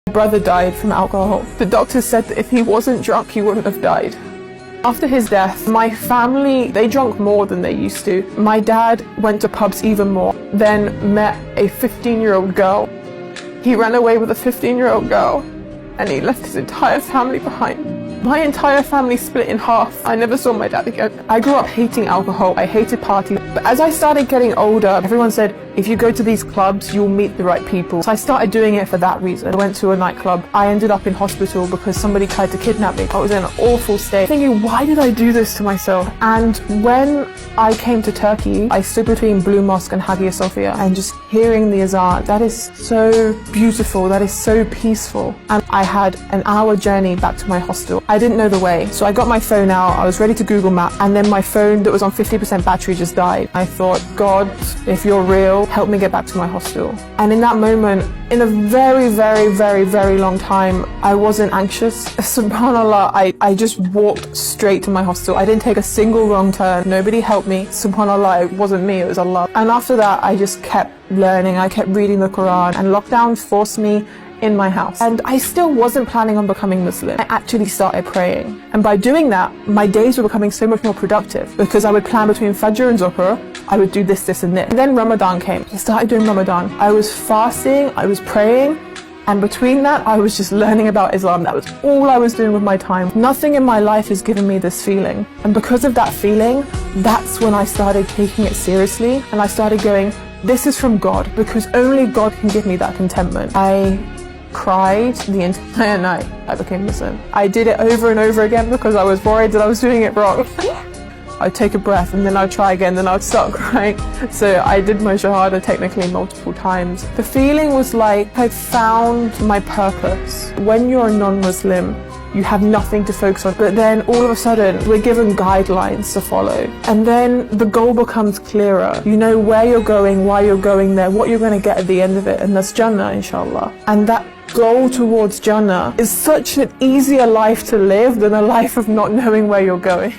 My brother died from alcohol. The doctors said that if he wasn't drunk, he wouldn't have died. After his death, my family, they drank more than they used to. My dad went to pubs even more, then met a 15-year-old girl. He ran away with a 15-year-old girl, and he left his entire family behind. My entire family split in half. I never saw my dad again. I grew up hating alcohol. I hated parties. But as I started getting older, everyone said, if you go to these clubs, you'll meet the right people. So I started doing it for that reason. I went to a nightclub. I ended up in hospital because somebody tried to kidnap me. I was in an awful state, thinking, why did I do this to myself? And when I came to Turkey, I stood between Blue Mosque and Hagia Sophia, and just hearing the azan, that is so beautiful, that is so peaceful. And I had an hour journey back to my hostel. I didn't know the way, so I got my phone out, I was ready to Google Map, and then my phone that was on 50% battery just died. I thought, God, if you're real, help me get back to my hostel. And in that moment, in a very, very, very, very long time, I wasn't anxious. Subhanallah, I just walked straight to my hostel. I didn't take a single wrong turn. Nobody helped me. Subhanallah, it wasn't me, it was Allah. And after that, I just kept learning. I kept reading the Quran, and lockdown forced me in my house. And I still wasn't planning on becoming Muslim. I actually started praying. And by doing that, my days were becoming so much more productive, because I would plan between Fajr and Zuhr. I would do this, and this. And then Ramadan came. I started doing Ramadan. I was fasting, I was praying, and between that, I was just learning about Islam. That was all I was doing with my time. Nothing in my life has given me this feeling. And because of that feeling, that's when I started taking it seriously. And I started going, this is from God, because only God can give me that contentment. I cried the entire night I became Muslim. I did it over and over again because I was worried that I was doing it wrong. I'd take a breath and then I'd try again, then I'd start crying. So I did my Shahada technically multiple times. The feeling was like I'd found my purpose. When you're a non-Muslim, you have nothing to focus on, but then all of a sudden we're given guidelines to follow, and then the goal becomes clearer. You know where you're going, why you're going there, what you're going to get at the end of it, and that's Jannah, inshallah. And that goal towards Jannah is such an easier life to live than a life of not knowing where you're going.